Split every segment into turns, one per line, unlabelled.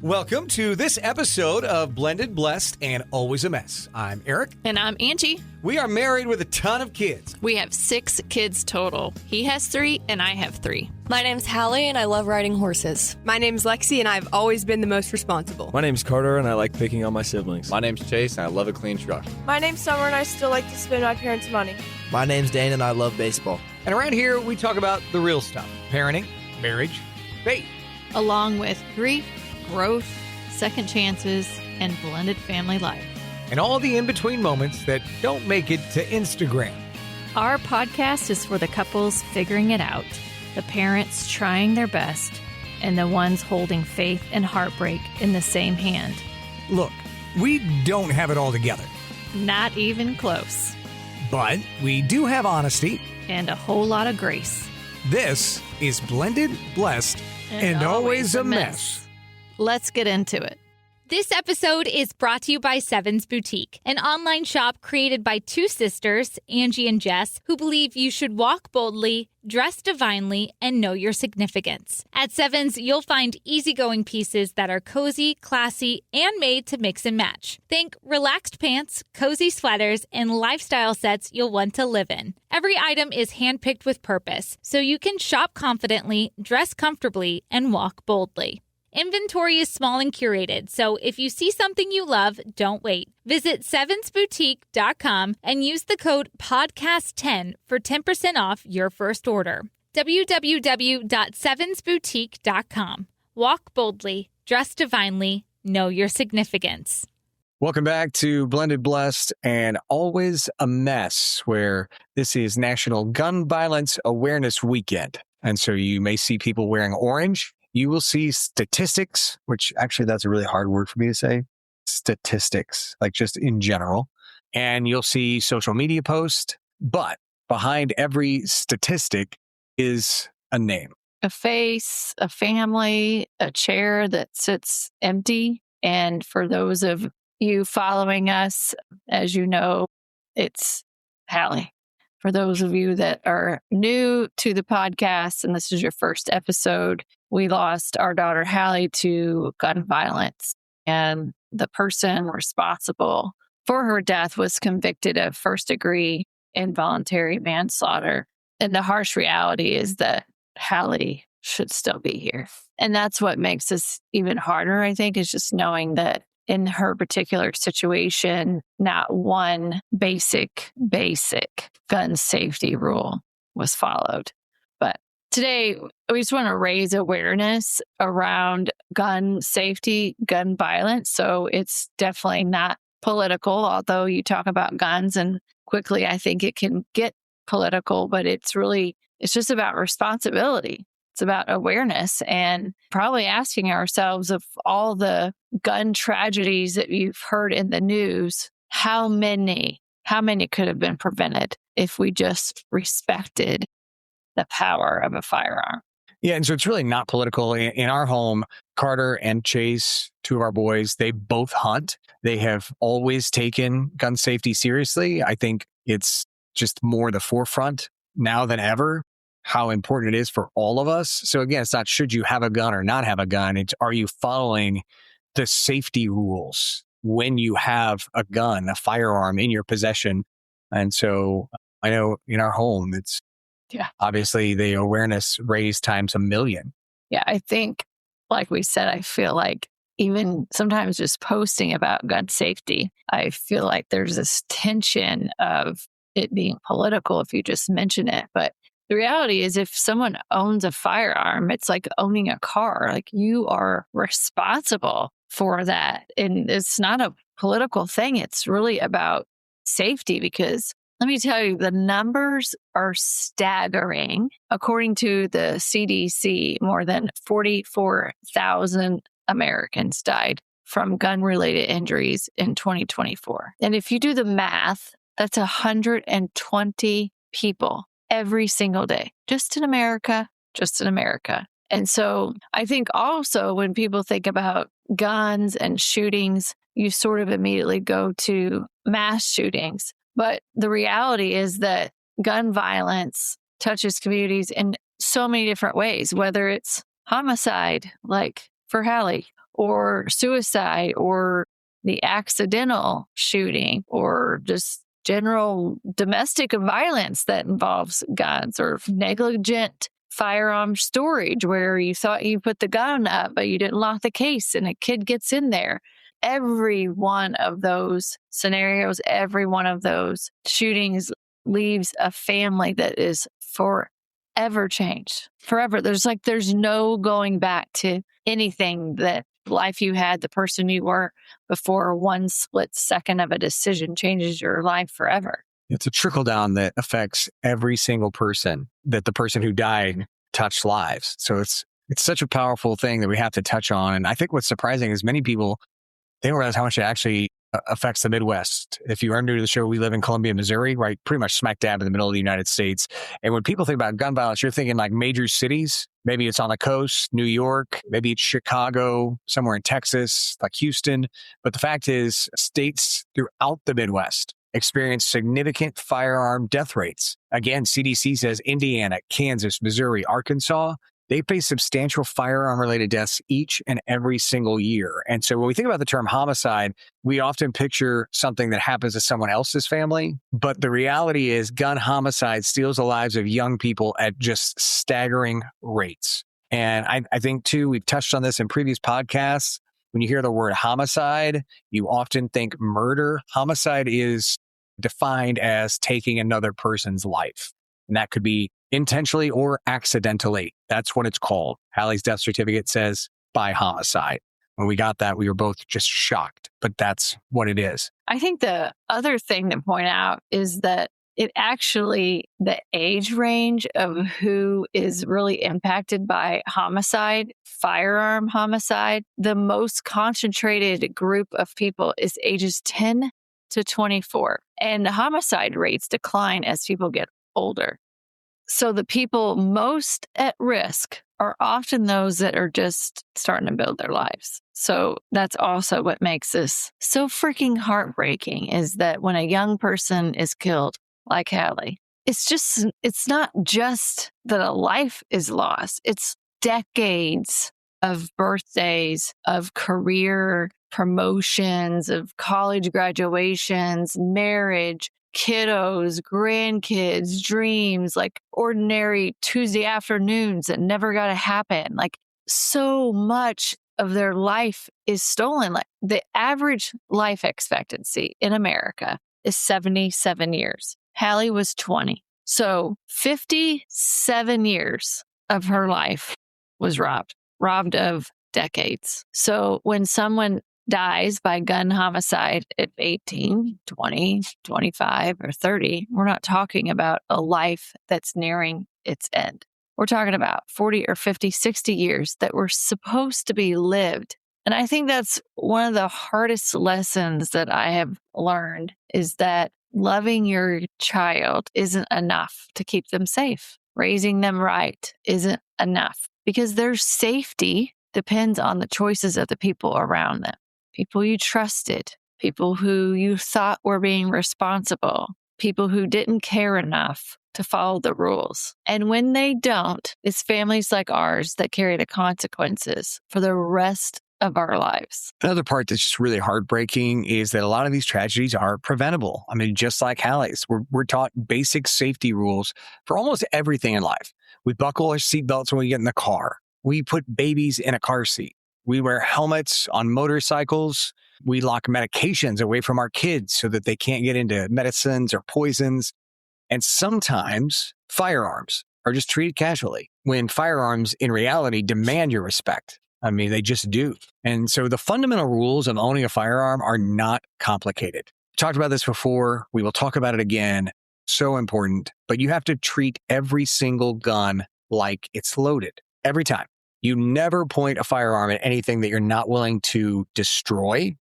Welcome to this episode of Blended, Blessed, and Always a Mess. I'm Aric.
And I'm Angie.
We are married with a ton of kids.
We have 6 kids total. He has 3 and I have 3.
My name's Hallie and I love riding horses.
My name's Lexi and I've always been the most responsible.
My name's Carter and I like picking on my siblings.
My name's Chase and I love a clean truck.
My name's Summer and I still like to spend my parents' money.
My name's Dane and I love baseball.
And around here, we talk about the real stuff. Parenting, marriage, faith.
Along with grief, growth, second chances, and blended family life.
And all the in-between moments that don't make it to Instagram.
Our podcast is for the couples figuring it out, the parents trying their best, and the ones holding faith and heartbreak in the same hand.
Look, we don't have it all together.
Not even close.
But we do have honesty.
And a whole lot of grace.
This is Blended, Blessed, and Always a Mess.
Let's get into it.
This episode is brought to you by Sevens Boutique, an online shop created by 2 sisters, Angie and Jess, who believe you should walk boldly, dress divinely, and know your significance. At Sevens, you'll find easygoing pieces that are cozy, classy, and made to mix and match. Think relaxed pants, cozy sweaters, and lifestyle sets you'll want to live in. Every item is handpicked with purpose, so you can shop confidently, dress comfortably, and walk boldly. Inventory is small and curated, so if you see something you love, don't wait. Visit sevensboutique.com and use the code PODCAST10 for 10% off your first order. www.sevensboutique.com. Walk boldly, dress divinely, know your significance.
Welcome back to Blended, Blessed, and Always a Mess, where this is National Gun Violence Awareness Weekend. And so you may see people wearing orange. You will see statistics, which actually that's a really hard word for me to say. Statistics, like just in general. And you'll see social media posts. But behind every statistic is a name.
A face, a family, a chair that sits empty. And for those of you following us, as you know, it's Hallie. For those of you that are new to the podcast, and this is your first episode, we lost our daughter Hallie to gun violence. And the person responsible for her death was convicted of first-degree involuntary manslaughter. And the harsh reality is that Hallie should still be here. And that's what makes this even harder, I think, is just knowing that in her particular situation, not one basic gun safety rule was followed. But today, we just want to raise awareness around gun safety, gun violence. So it's definitely not political, although you talk about guns and quickly I think it can get political, but it's just about responsibility. It's about awareness and probably asking ourselves of all the gun tragedies that you've heard in the news, how many could have been prevented if we just respected the power of a firearm?
Yeah, and so it's really not political. In our home, Carter and Chase, 2 of our boys, they both hunt. They have always taken gun safety seriously. I think it's just more the forefront now than ever, how important it is for all of us. So again, it's not should you have a gun or not have a gun. It's are you following the safety rules when you have a gun, a firearm in your possession? And so I know in our home, it's obviously the awareness raised times 1,000,000.
Yeah, I think, like we said, I feel like even sometimes just posting about gun safety, I feel like there's this tension of it being political if you just mention it. But the reality is if someone owns a firearm, it's like owning a car. Like you are responsible for that. And it's not a political thing. It's really about safety because let me tell you, the numbers are staggering. According to the CDC, more than 44,000 Americans died from gun-related injuries in 2024. And if you do the math, that's 120 people every single day, just in America. And so I think also when people think about guns and shootings, you sort of immediately go to mass shootings. But the reality is that gun violence touches communities in so many different ways, whether it's homicide, like for Hallie, or suicide or the accidental shooting or just general domestic violence that involves guns or negligent firearm storage where you thought you put the gun up, but you didn't lock the case and a kid gets in there. Every one of those scenarios, every one of those shootings leaves a family that is forever changed. Forever. There's no going back to anything that life you had, the person you were before one split second of a decision changes your life forever.
It's a trickle down that affects every single person, that the person who died touched lives. So it's such a powerful thing that we have to touch on. And I think what's surprising is many people, they don't realize how much it actually affects the Midwest. If you are new to the show, we live in Columbia, Missouri, right? Pretty much smack dab in the middle of the United States. And when people think about gun violence, you're thinking like major cities. Maybe it's on the coast, New York, maybe it's Chicago, somewhere in Texas, like Houston. But the fact is, states throughout the Midwest experience significant firearm death rates. Again, CDC says Indiana, Kansas, Missouri, Arkansas, they face substantial firearm-related deaths each and every single year. And so when we think about the term homicide, we often picture something that happens to someone else's family. But the reality is gun homicide steals the lives of young people at just staggering rates. And I think, too, we've touched on this in previous podcasts. When you hear the word homicide, you often think murder. Homicide is defined as taking another person's life. And that could be intentionally or accidentally. That's what it's called. Hallie's death certificate says by homicide. When we got that, we were both just shocked, but that's what it is.
I think the other thing to point out is that it actually, the age range of who is really impacted by homicide, firearm homicide, the most concentrated group of people is ages 10 to 24. And the homicide rates decline as people get older. So the people most at risk are often those that are just starting to build their lives. So that's also what makes this so freaking heartbreaking, is that when a young person is killed, like Hallie, it's not just that a life is lost. It's decades of birthdays, of career promotions, of college graduations, marriage, kiddos, grandkids, dreams, like ordinary Tuesday afternoons that never got to happen. Like so much of their life is stolen. Like the average life expectancy in America is 77 years. Hallie was 20. So 57 years of her life was robbed of decades. So when someone dies by gun homicide at 18, 20, 25, or 30, we're not talking about a life that's nearing its end. We're talking about 40 or 50, 60 years that were supposed to be lived. And I think that's one of the hardest lessons that I have learned, is that loving your child isn't enough to keep them safe. Raising them right isn't enough, because their safety depends on the choices of the people around them. People you trusted, people who you thought were being responsible, people who didn't care enough to follow the rules. And when they don't, it's families like ours that carry the consequences for the rest of our lives.
Another part that's just really heartbreaking is that a lot of these tragedies are preventable. I mean, just like Hallie's, we're taught basic safety rules for almost everything in life. We buckle our seatbelts when we get in the car. We put babies in a car seat. We wear helmets on motorcycles. We lock medications away from our kids so that they can't get into medicines or poisons. And sometimes firearms are just treated casually, when firearms in reality demand your respect. I mean, they just do. And so the fundamental rules of owning a firearm are not complicated. We talked about this before. We will talk about it again. So important. But you have to treat every single gun like it's loaded every time. You never point a firearm at anything that you're not willing to destroy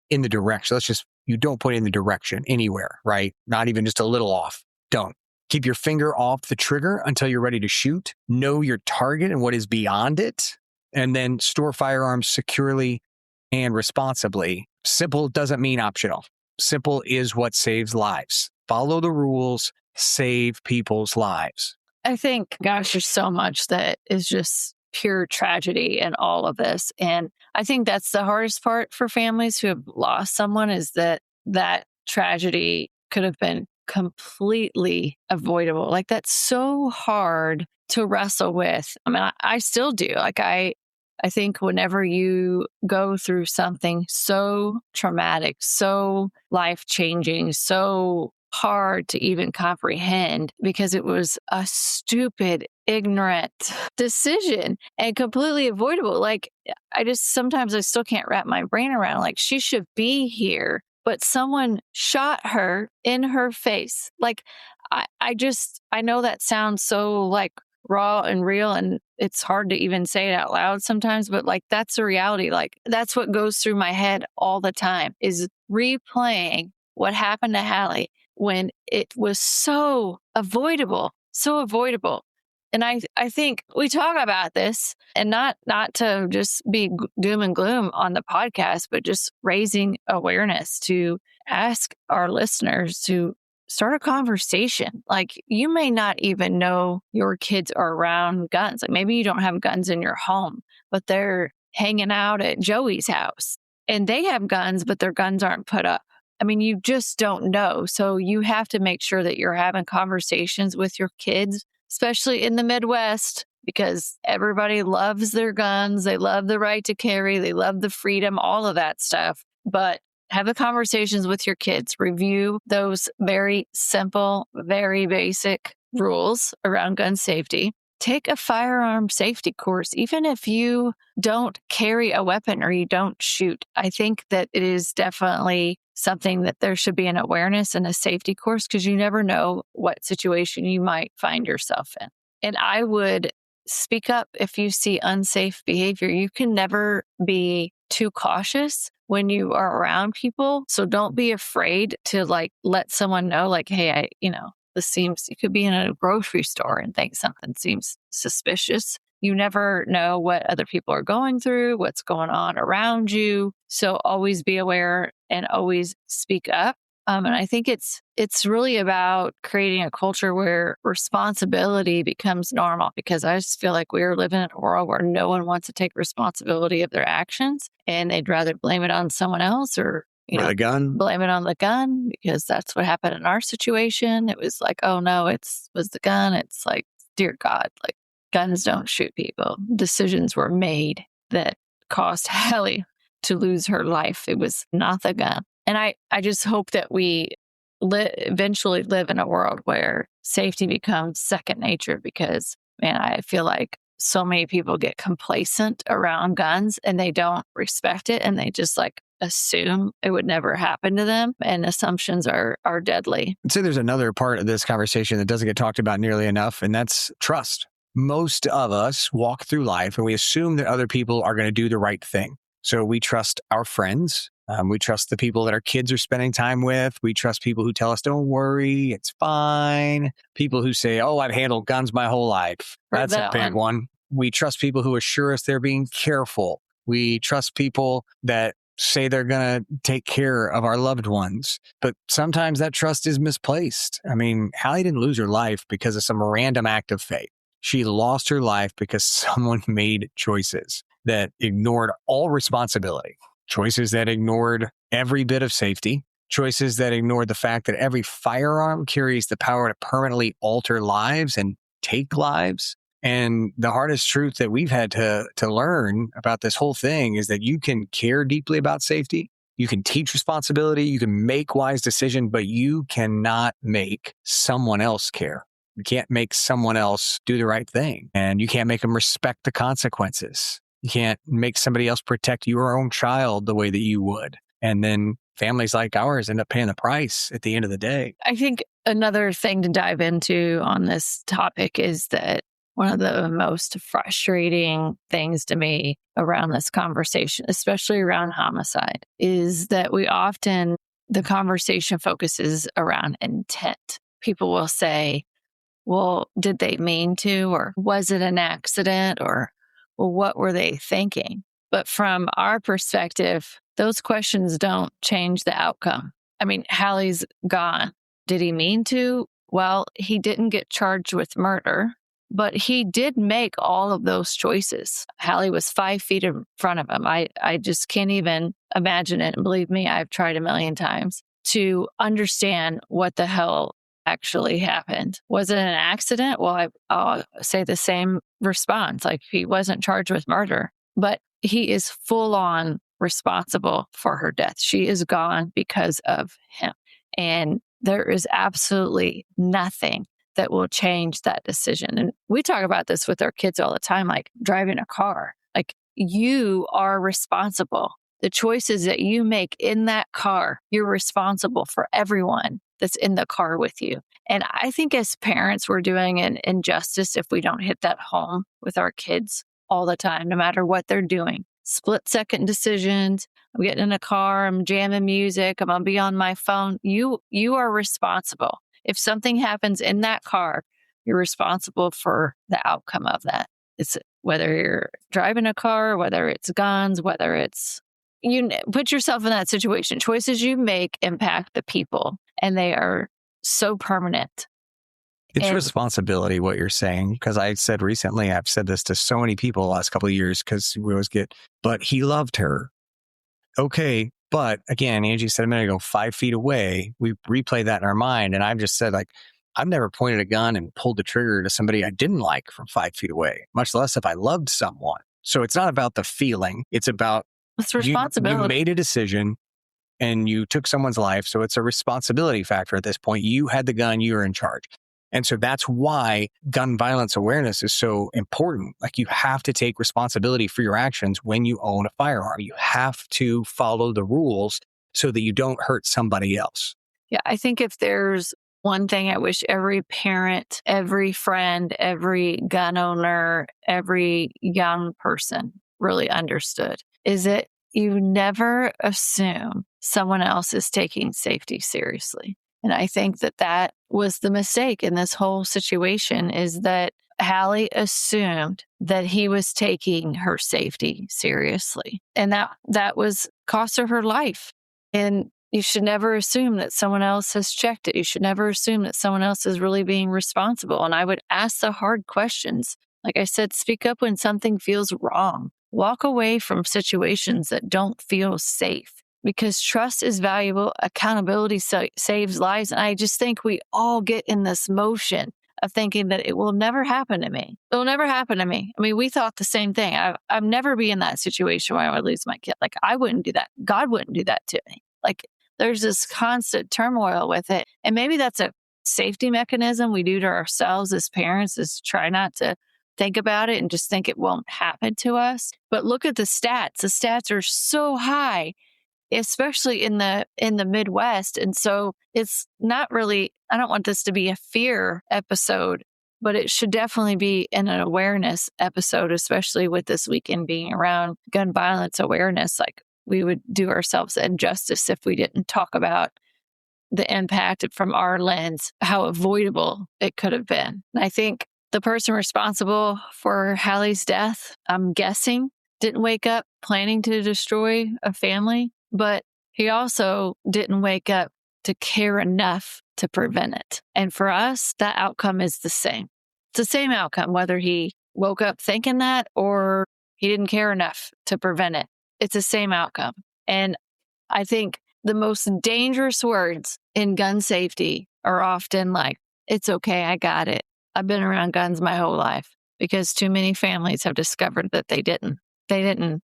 in the direction. You don't point it in the direction anywhere, right? Not even just a little off. Don't. Keep your finger off the trigger until you're ready to shoot. Know your target and what is beyond it. And then store firearms securely and responsibly. Simple doesn't mean optional. Simple is what saves lives. Follow the rules, save people's lives.
I think, gosh, there's so much that is just pure tragedy in all of this. And I think that's the hardest part for families who have lost someone, is that tragedy could have been completely avoidable. Like, that's so hard to wrestle with. I mean, I still do. Like, I think whenever you go through something so traumatic, so life-changing, so hard to even comprehend, because it was a stupid, ignorant decision and completely avoidable. Like, sometimes I still can't wrap my brain around, like, she should be here, but someone shot her in her face. Like, I know that sounds so like raw and real, and it's hard to even say it out loud sometimes, but like, that's the reality. Like, that's what goes through my head all the time, is replaying what happened to Hallie when it was so avoidable. And I think we talk about this, and not to just be doom and gloom on the podcast, but just raising awareness to ask our listeners to start a conversation. Like, you may not even know your kids are around guns. Like, maybe you don't have guns in your home, but they're hanging out at Joey's house and they have guns, but their guns aren't put up. I mean, you just don't know. So you have to make sure that you're having conversations with your kids, especially in the Midwest, because everybody loves their guns. They love the right to carry. They love the freedom, all of that stuff. But have the conversations with your kids. Review those very simple, very basic rules around gun safety. Take a firearm safety course, even if you don't carry a weapon or you don't shoot. I think that it is definitely something that there should be an awareness and a safety course, because you never know what situation you might find yourself in. And I would speak up if you see unsafe behavior. You can never be too cautious when you are around people. So don't be afraid to let someone know, like, hey, this seems, you could be in a grocery store and think something seems suspicious. You never know what other people are going through, what's going on around you. So always be aware and always speak up. And I think it's really about creating a culture where responsibility becomes normal, because I just feel like we're living in a world where no one wants to take responsibility of their actions, and they'd rather blame it on someone else, or
the gun.
Blame it on the gun, because that's what happened in our situation. It was like, oh no, was the gun. It's like, dear God, like, guns don't shoot people. Decisions were made that caused Hallie to lose her life. It was not the gun. And I just hope that we eventually live in a world where safety becomes second nature, because, man, I feel like so many people get complacent around guns and they don't respect it, and they just assume it would never happen to them. And assumptions are deadly.
I'd say there's another part of this conversation that doesn't get talked about nearly enough, and that's trust. Most of us walk through life and we assume that other people are going to do the right thing. So we trust our friends. We trust the people that our kids are spending time with. We trust people who tell us, don't worry, it's fine. People who say, oh, I've handled guns my whole life. That's a big one. We trust people who assure us they're being careful. We trust people that say they're going to take care of our loved ones. But sometimes that trust is misplaced. I mean, Hallie didn't lose her life because of some random act of fate. She lost her life because someone made choices that ignored all responsibility. Choices that ignored every bit of safety, choices that ignored the fact that every firearm carries the power to permanently alter lives and take lives. And the hardest truth that we've had to learn about this whole thing is that you can care deeply about safety, you can teach responsibility, you can make wise decisions, but you cannot make someone else care. You can't make someone else do the right thing, and you can't make them respect the consequences. You can't make somebody else protect your own child the way that you would. And then families like ours end up paying the price at the end of the day.
I think another thing to dive into on this topic is that one of the most frustrating things to me around this conversation, especially around homicide, is that the conversation focuses around intent. People will say, well, did they mean to? Or was it an accident? Or, well, what were they thinking? But from our perspective, those questions don't change the outcome. I mean, Hallie's gone. Did he mean to? Well, he didn't get charged with murder, But he did make all of those choices. Hallie was 5 feet in front of him. I just can't even imagine it. And believe me, I've tried a million times to understand what the hell actually happened. Was it an accident? Well, I'll say the same response. Like, he wasn't charged with murder, but he is full on responsible for her death. She is gone because of him. And there is absolutely nothing that will change that decision. And we talk about this with our kids all the time, like driving a car. Like, you are responsible. The choices that you make in that car, you're responsible for everyone that's in the car with you. And I think as parents, we're doing an injustice if we don't hit that home with our kids all the time, no matter what they're doing. Split-second decisions. I'm getting in a car, I'm jamming music, I'm going to be on my phone. You are responsible. If something happens in that car, you're responsible for the outcome of that. It's whether you're driving a car, whether it's guns, whether it's, you put yourself in that situation. Choices you make impact the people, and they are so permanent.
It's responsibility, what you're saying, because I said recently, I've said this to so many people the last couple of years, because we always get, but he loved her. Okay. But again, Angie said a minute ago, 5 feet away, we replay that in our mind. And I've just said, like, I've never pointed a gun and pulled the trigger to somebody I didn't like from 5 feet away, much less if I loved someone. So it's not about the feeling. It's about
it's responsibility.
You made a decision and you took someone's life. So it's a responsibility factor at this point. You had the gun, you were in charge. And so that's why gun violence awareness is so important. Like, you have to take responsibility for your actions when you own a firearm. You have to follow the rules so that you don't hurt somebody else.
Yeah, I think if there's one thing I wish every parent, every friend, every gun owner, every young person really understood, is that you never assume someone else is taking safety seriously. And I think that that was the mistake in this whole situation, is that Hallie assumed that he was taking her safety seriously. And that was cost her life. And you should never assume that someone else has checked it. You should never assume that someone else is really being responsible. And I would ask the hard questions. Like I said, speak up when something feels wrong. Walk away from situations that don't feel safe, because trust is valuable. Accountability saves lives. And I just think we all get in this motion of thinking that it will never happen to me. It will never happen to me. I mean, we thought the same thing. I've never be in that situation where I would lose my kid. Like, I wouldn't do that. God wouldn't do that to me. Like, there's this constant turmoil with it. And maybe that's a safety mechanism we do to ourselves as parents, is try not to think about it and just think it won't happen to us. But look at the stats. The stats are so high, especially in the Midwest. And so it's not really, I don't want this to be a fear episode, but it should definitely be an awareness episode, especially with this weekend being around gun violence awareness. Like, we would do ourselves injustice if we didn't talk about the impact from our lens, how avoidable it could have been. And I think the person responsible for Hallie's death, I'm guessing, didn't wake up planning to destroy a family, but he also didn't wake up to care enough to prevent it. And for us, that outcome is the same. It's the same outcome, whether he woke up thinking that or he didn't care enough to prevent it. It's the same outcome. And I think the most dangerous words in gun safety are often like, it's okay, I got it. I've been around guns my whole life, because too many families have discovered that they didn't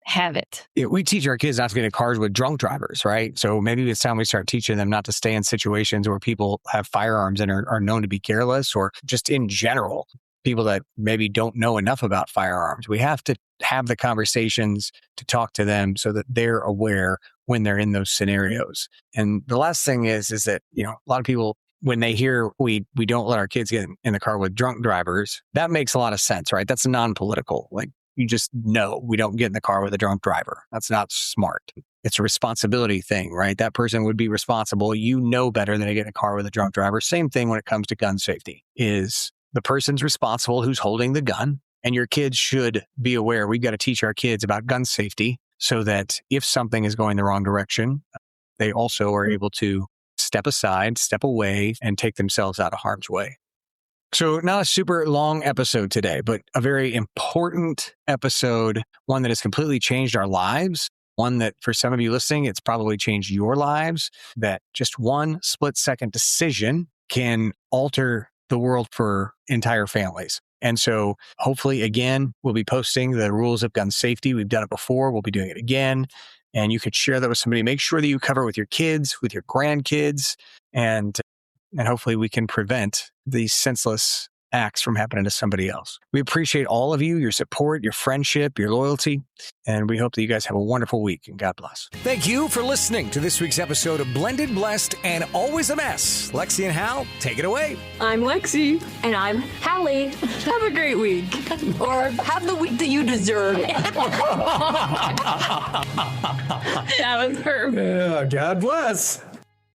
have it.
Yeah, we teach our kids not to get in cars with drunk drivers, right? So maybe it's time we start teaching them not to stay in situations where people have firearms and are known to be careless, or just in general, people that maybe don't know enough about firearms. We have to have the conversations to talk to them so that they're aware when they're in those scenarios. And the last thing is that, a lot of people, when they hear we don't let our kids get in the car with drunk drivers, that makes a lot of sense, right? That's non-political. Like, you just know we don't get in the car with a drunk driver. That's not smart. It's a responsibility thing, right? That person would be responsible. You know better than to get in a car with a drunk driver. Same thing when it comes to gun safety, is the person's responsible who's holding the gun. And your kids should be aware. We've got to teach our kids about gun safety so that if something is going the wrong direction, they also are able to step aside, step away, and take themselves out of harm's way. So not a super long episode today, but a very important episode, one that has completely changed our lives. One that for some of you listening, it's probably changed your lives, that just one split-second decision can alter the world for entire families. And so hopefully, again, we'll be posting the rules of gun safety. We've done it before. We'll be doing it again. And you could share that with somebody. Make sure that you cover it with your kids, with your grandkids, and hopefully we can prevent these senseless acts from happening to somebody else. We appreciate all of you, your support, your friendship, your loyalty, and we hope that you guys have a wonderful week, and God bless.
Thank you for listening to this week's episode of Blended, Blessed, and Always a Mess. Lexi and Hal, take it away.
I'm Lexi.
And I'm Hallie.
Have a great week.
Or have the week that you deserve.
That was perfect.
God bless.